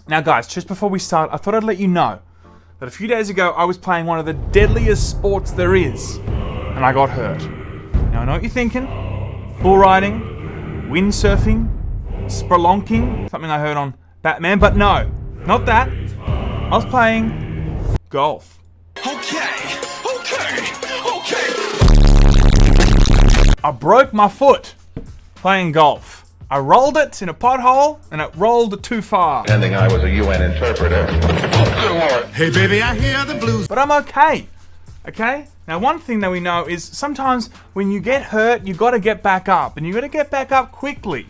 Now guys, just before we start, I thought I'd let you know that a few days ago I was playing one of the deadliest sports there is, and I got hurt. Now I know what you're thinking. Bull riding, windsurfing, spelunking, something I heard on Batman, but no, not that. I was playing golf. Okay. I broke my foot playing golf. I rolled it in a pothole, and it rolled too far. Pretending I was a UN interpreter. Hey baby, I hear the blues. But I'm okay. Okay? Now one thing that we know is sometimes when you get hurt, you gotta get back up, and you gotta get back up quickly.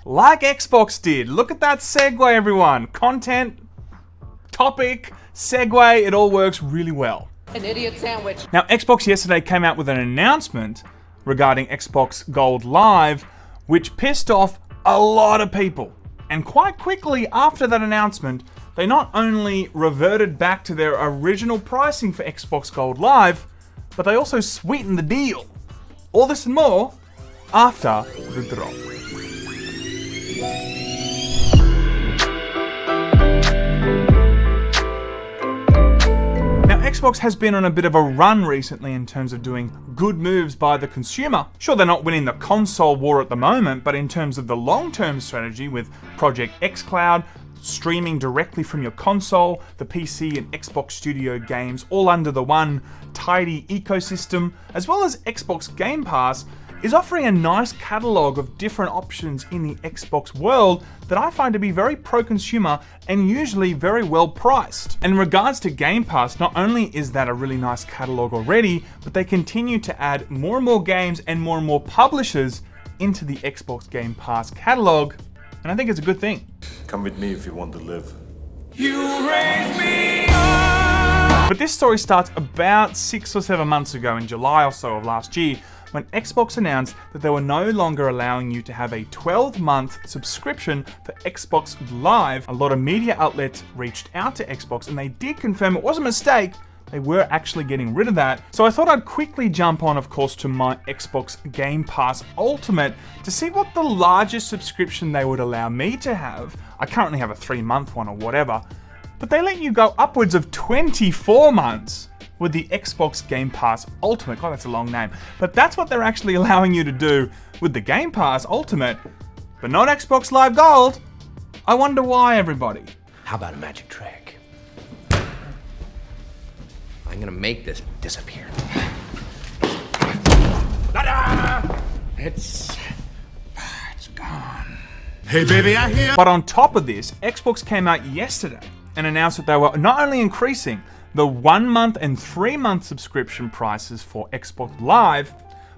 Like Xbox did. Look at that segue, everyone. Content, topic, segue, it all works really well. An idiot sandwich. Now Xbox yesterday came out with an announcement regarding Xbox Gold Live, which pissed off a lot of people. And quite quickly after that announcement, they not only reverted back to their original pricing for Xbox Gold Live, but they also sweetened the deal. All this and more after the drop. Now, Xbox has been on a bit of a run recently in terms of doing good moves by the consumer. Sure, they're not winning the console war at the moment, but in terms of the long-term strategy with Project xCloud, streaming directly from your console, the PC and Xbox Studio games all under the one tidy ecosystem, as well as Xbox Game Pass, is offering a nice catalogue of different options in the Xbox world that I find to be very pro-consumer and usually very well priced. And in regards to Game Pass, not only is that a really nice catalogue already, but they continue to add more and more games and more publishers into the Xbox Game Pass catalogue, and I think it's a good thing. Come with me if you want to live. You raise me up! But this story starts about 6 or 7 months ago in July or so of last year, when Xbox announced that they were no longer allowing you to have a 12-month subscription for Xbox Live. A lot of media outlets reached out to Xbox and they did confirm it was a mistake. They were actually getting rid of that. So I thought I'd quickly jump on, of course, to my Xbox Game Pass Ultimate to see what the largest subscription they would allow me to have. I currently have a 3-month one or whatever, but they let you go upwards of 24 months. With the Xbox Game Pass Ultimate. God, that's a long name. But that's what they're actually allowing you to do with the Game Pass Ultimate, but not Xbox Live Gold. I wonder why, everybody. How about a magic trick? I'm gonna make this disappear. It's gone. Hey baby, I hear. But on top of this, Xbox came out yesterday and announced that they were not only increasing the 1-month and 3-month subscription prices for Xbox Live,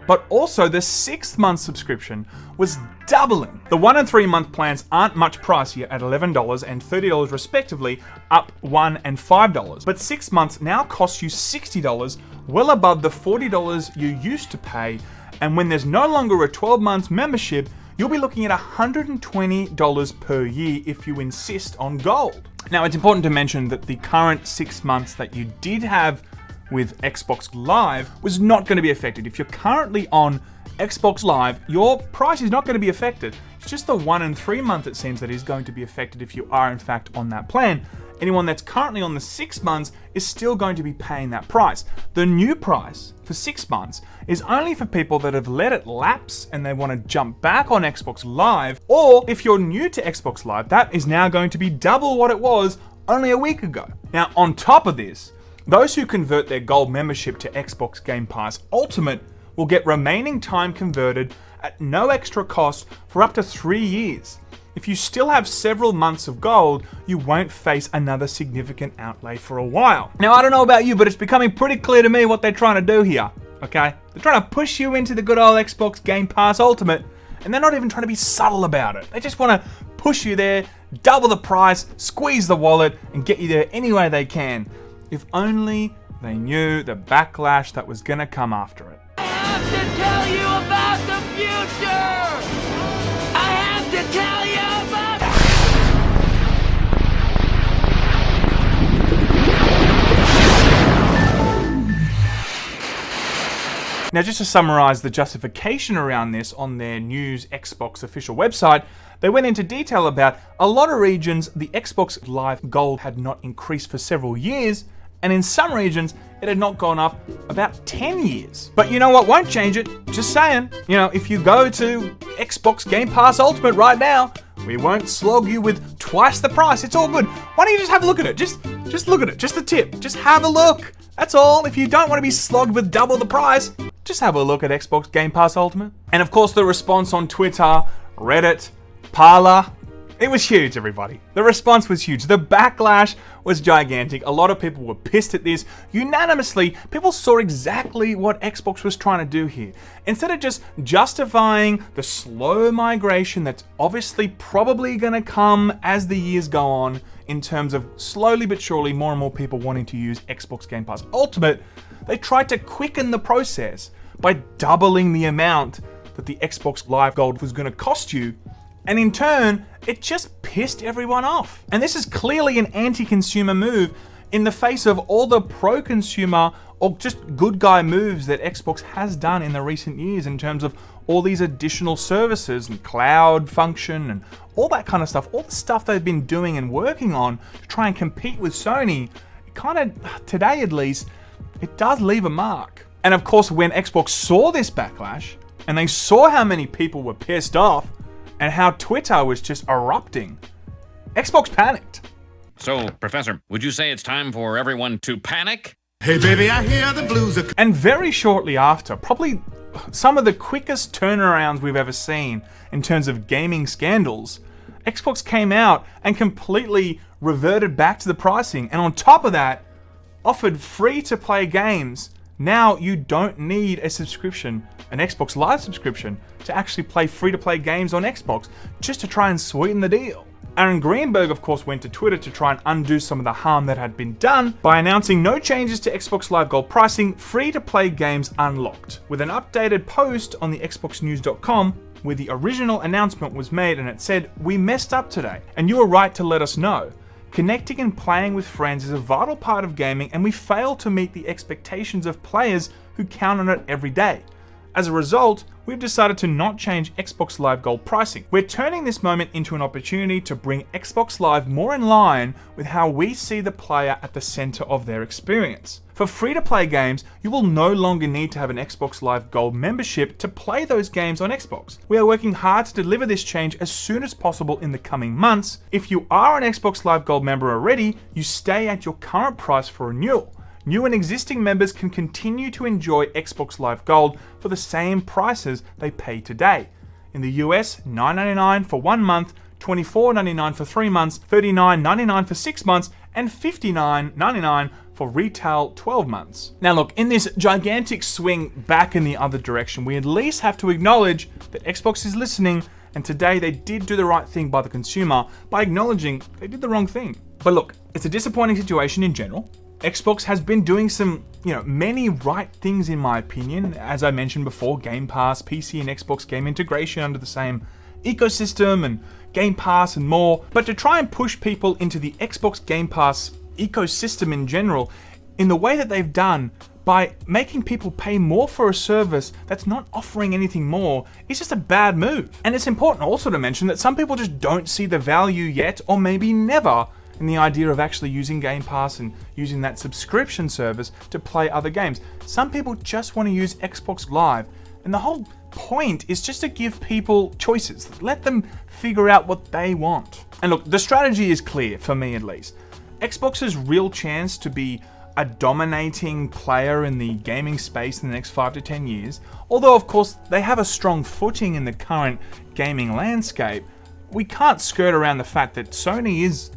but also the 6th-month subscription was doubling. The 1 and 3-month plans aren't much pricier at $11 and $30 respectively, up $1 and $5. But 6 months now costs you $60, well above the $40 you used to pay. And when there's no longer a 12-month membership, you'll be looking at $120 per year if you insist on gold. Now, it's important to mention that the current 6 months that you did have with Xbox Live was not going to be affected. If you're currently on Xbox Live, your price is not going to be affected. It's just the 1 and 3 month, it seems, that is going to be affected if you are in fact on that plan. Anyone that's currently on the 6 months is still going to be paying that price. The new price for 6 months is only for people that have let it lapse and they want to jump back on Xbox Live, or if you're new to Xbox Live, that is now going to be double what it was only a week ago. Now, on top of this, those who convert their gold membership to Xbox Game Pass Ultimate will get remaining time converted at no extra cost for up to 3 years. If you still have several months of gold, you won't face another significant outlay for a while. Now, I don't know about you, but it's becoming pretty clear to me what they're trying to do here, okay? They're trying to push you into the good old Xbox Game Pass Ultimate, and they're not even trying to be subtle about it. They just want to push you there, double the price, squeeze the wallet, and get you there any way they can. If only they knew the backlash that was gonna come after it. I have to tell you about the future! I have to tell you about... Now, just to summarize the justification around this on their News Xbox official website, They went into detail about a lot of regions, the Xbox Live Gold had not increased for several years, and in some regions, it had not gone up about 10 years. But you know what won't change it? Just saying. You know, if you go to Xbox Game Pass Ultimate right now, we won't slog you with twice the price. It's all good. Why don't you just have a look at it? Just look at it. Just a tip. Just have a look. That's all. If you don't want to be slogged with double the price, just have a look at Xbox Game Pass Ultimate. And of course, the response on Twitter, Reddit, Parler, it was huge, everybody. The response was huge. The backlash was gigantic. A lot of people were pissed at this. Unanimously, people saw exactly what Xbox was trying to do here. Instead of just justifying the slow migration that's obviously probably going to come as the years go on, in terms of slowly but surely more and more people wanting to use Xbox Game Pass Ultimate, they tried to quicken the process by doubling the amount that the Xbox Live Gold was going to cost you. And in turn, it just pissed everyone off. And this is clearly an anti-consumer move in the face of all the pro-consumer or just good guy moves that Xbox has done in the recent years in terms of all these additional services and cloud function and all that kind of stuff. All the stuff they've been doing and working on to try and compete with Sony, it kind of, today at least, it does leave a mark. And of course, when Xbox saw this backlash and they saw how many people were pissed off, and how Twitter was just erupting, Xbox panicked. So, Professor, would you say it's time for everyone to panic? Hey baby, I hear the blues are... And very shortly after, probably some of the quickest turnarounds we've ever seen in terms of gaming scandals, Xbox came out and completely reverted back to the pricing, and on top of that, offered free-to-play games. Now you don't need a subscription, an Xbox Live subscription, to actually play free-to-play games on Xbox, just to try and sweeten the deal. Aaron Greenberg, of course, went to Twitter to try and undo some of the harm that had been done by announcing no changes to Xbox Live Gold pricing, free-to-play games unlocked, with an updated post on the xboxnews.com where the original announcement was made and it said, "We messed up today, and you were right to let us know. Connecting and playing with friends is a vital part of gaming, and we fail to meet the expectations of players who count on it every day. As a result, we've decided to not change Xbox Live Gold pricing. We're turning this moment into an opportunity to bring Xbox Live more in line with how we see the player at the center of their experience. For free-to-play games, you will no longer need to have an Xbox Live Gold membership to play those games on Xbox. We are working hard to deliver this change as soon as possible in the coming months. If you are an Xbox Live Gold member already, you stay at your current price for renewal. New and existing members can continue to enjoy Xbox Live Gold for the same prices they pay today. In the US, $9.99 for 1 month, $24.99 for 3 months, $39.99 for 6 months, and $59.99 for retail 12 months. Now look, in this gigantic swing back in the other direction, we at least have to acknowledge that Xbox is listening, and today they did do the right thing by the consumer by acknowledging they did the wrong thing. But look, it's a disappointing situation in general. Xbox has been doing some, many right things in my opinion. As I mentioned before, Game Pass, PC and Xbox game integration under the same ecosystem and Game Pass and more. But to try and push people into the Xbox Game Pass ecosystem in general, in the way that they've done, by making people pay more for a service that's not offering anything more, is just a bad move. And it's important also to mention that some people just don't see the value yet, or maybe never, in the idea of actually using Game Pass and using that subscription service to play other games. Some people just want to use Xbox Live, and the whole point is just to give people choices. Let them figure out what they want. And look, the strategy is clear, for me at least. Xbox's real chance to be a dominating player in the gaming space in the next 5 to 10 years, although of course they have a strong footing in the current gaming landscape, we can't skirt around the fact that Sony is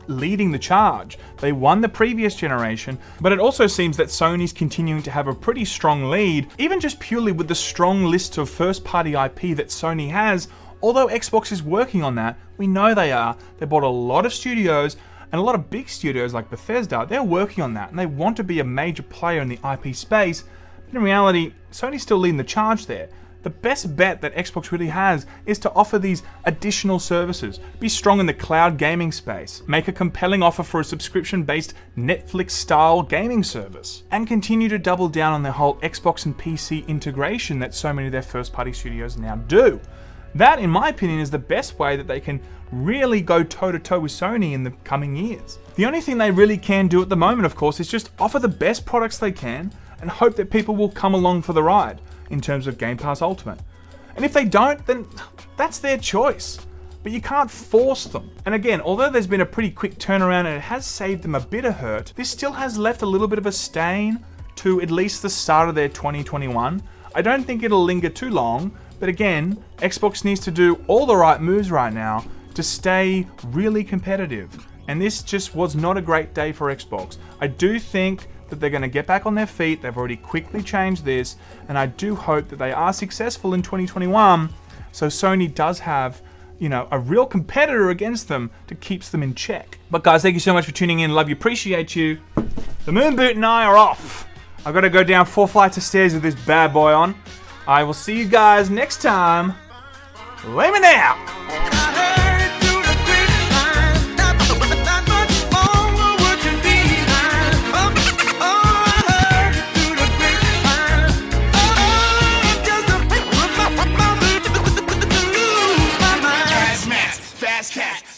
leading the charge. They won the previous generation, but it also seems that Sony's continuing to have a pretty strong lead, even just purely with the strong list of first-party IP that Sony has. Although Xbox is working on that, we know they are. They bought a lot of studios, and a lot of big studios like Bethesda, they're working on that, and they want to be a major player in the IP space. But in reality, Sony's still leading the charge there. The best bet that Xbox really has is to offer these additional services, be strong in the cloud gaming space, make a compelling offer for a subscription-based Netflix-style gaming service, and continue to double down on the whole Xbox and PC integration that so many of their first-party studios now do. That, in my opinion, is the best way that they can really go toe-to-toe with Sony in the coming years. The only thing they really can do at the moment, of course, is just offer the best products they can and hope that people will come along for the ride in terms of Game Pass Ultimate. And if they don't, then that's their choice. But you can't force them. And again, although there's been a pretty quick turnaround and it has saved them a bit of hurt, this still has left a little bit of a stain to at least the start of their 2021. I don't think it'll linger too long, but again, Xbox needs to do all the right moves right now to stay really competitive. And this just was not a great day for Xbox. I do think that they're going to get back on their feet. They've already quickly changed this, and I do hope that they are successful in 2021, so Sony does have, you know, a real competitor against them that keeps them in check. But guys, thank you so much for tuning in. Love you, appreciate you. The Moon Boot and I are off. I've got to go down 4 flights of stairs with this bad boy on. I will see you guys next time. Laymen out.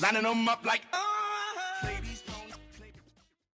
Lining them up like,